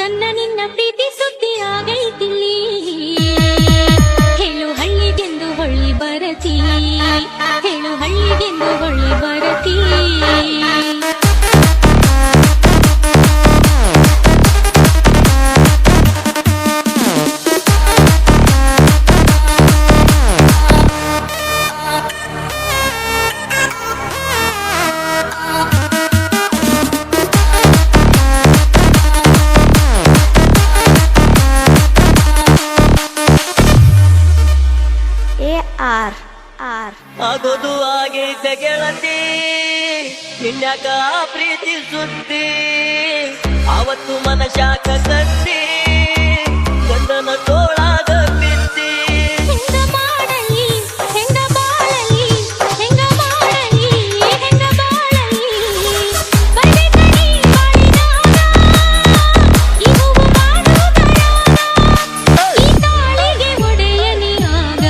ನನ್ನ ನಿನ್ನ ಪ್ರೀತಿ ಸುದ್ದಿ ಆಗೈತಿಲ್ಲಿ ಹೇಳು ಹಳ್ಳಿಗೆಂದು ಹೊಳ್ಳಿ ಬರತಿ ಹೇಳು ಹಳ್ಳಿಗೆಂದು ಹೊಳ್ಳಿ ಬರತಿ ಆಗೋದು ಆಗೈತೆ ಗೆಳತಿ ನಿನ್ಯಾಕ ಪ್ರೀತಿ ಸುದ್ದಿ ಅವತ್ತು ಮನಶಾಕ ಕತ್ತಿ ಗಂಡನ ತೋಳಾಗ ಬಿತ್ತಿ ಹೆಂಗ ಮಾಡಲಿ ಹೆಂಗ ಬಾಳಲಿ ಹೆಂಗ ಮಾಡಲಿ ಹೆಂಗ ಬಾಳಲಿ ಬರಬೇಕನಿ ಬಾಳಿನಾಗ ಈ ಹೂವು ಮಾಡುವುದರಾಗ ಈ ತಾಳಿಗೆ ಒಡೆಯನಿಯಾಗ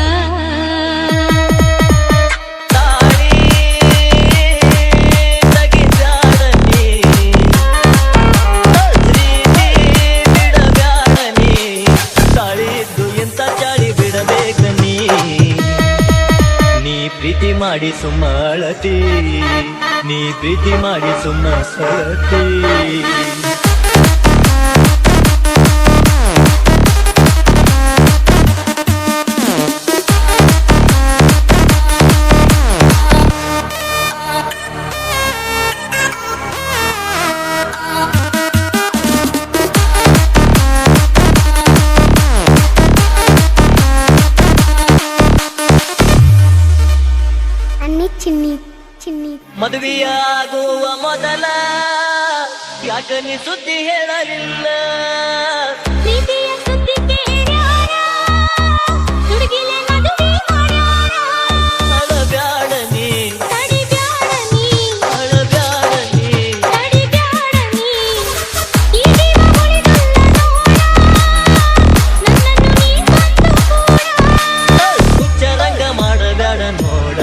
ಪ್ರೀತಿ ಮಾಡಿ ಸುಮ್ಮ ಅಳತಿ ನೀ ಪ್ರೀತಿ ಮಾಡಿ ಸುಮ್ಮ ಸಳತಿ ಮದುವೆಯಾಗುವ ಮೊದಲ ಯಾಕ ನೀ ಸುದ್ದಿ ಹೇಳಲಿಲ್ಲ ಪ್ರೀತಿಯ ಸುದ್ದಿ ಕೇಳ್ಯಾರ ಹುಡುಗಿಲೆ ಮದುವೆ ಮಾಡ್ಯಾರ ಅಳಬ್ಯಾಡ ನೀ ತಡಿಬ್ಯಾಡ ನೀ ಅಳಬ್ಯಾಡ ನೀ ತಡಿಬ್ಯಾಡ ನೀ ಈ ಜೀವ ಉಳಿದಲ್ಲ ನೋಡ ನನ್ನನ್ನು ನೀ ಬಂದು ಕೂಡ ಹುಚ್ಚರಂಗ ಮಾಡಬ್ಯಾಡ ನೋಡ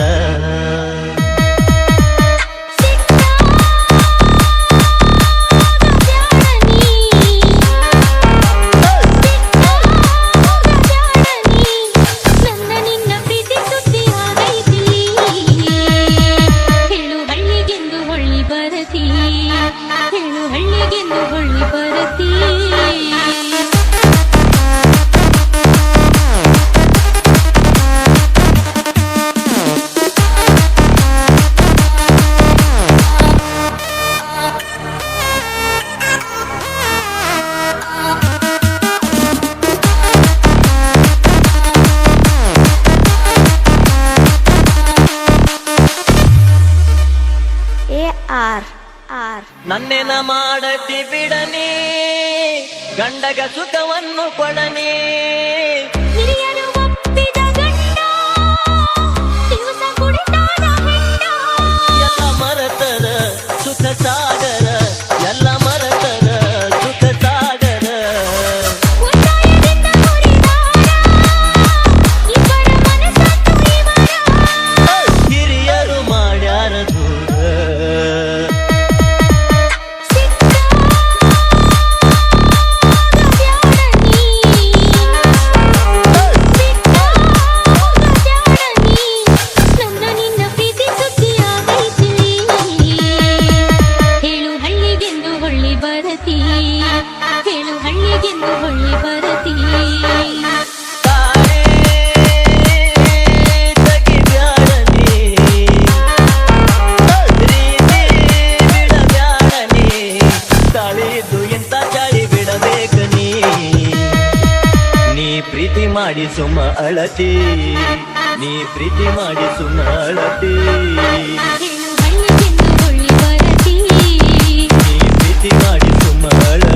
ಹೇಳು ಹಳ್ಳಿಗೆಂದು ಹೊಳ್ಳಿ ಬರತಿ ನನ್ನೇನ ಮಾಡತಿ ಬಿಡನಿ ಗಂಡಗ ಸುಖವನ್ನು ಕೊಡನಿ ಹಿರಿಯರು ಒಪ್ಪಿದ ಗಂಡ ದಿವಸ ಕುಡಿತಾನ ಹೆಂಡ ಎಲ್ಲ ಮರತರ ಸುಖ ಸಾಗರ ಎಲ್ಲ ಮರತರ ಸುಖ ಸಾಗರ ಒತ್ತಾಯದಿಂದ ಕುಡಿದಾರ ಇಬ್ಬರ ಮನಸ್ಸನ್ನು ಇವರ ಹಿರಿಯರು ಮಾಡ್ಯಾರ ದೂರ ಹೇಳು ಹಳ್ಳಿಗೆಂದು ಹೊಳ್ಳಿ ಬರತಿ ಪ್ರೀತಿ ಮಾಡಿ ಸುಮ್ಮ ಅಳತಿ ನೀ ಪ್ರೀತಿ ಮಾಡಿ ಸುಮ್ಮ ಅಳತಿ ಹೇಳು ಹಳ್ಳಿಗೆಂದು ಹೊಳ್ಳಿ ಬರತಿ ನೀ ಪ್ರೀತಿ ಮಾಡಿ ಸುಮ್ಮ ಅಳತಿ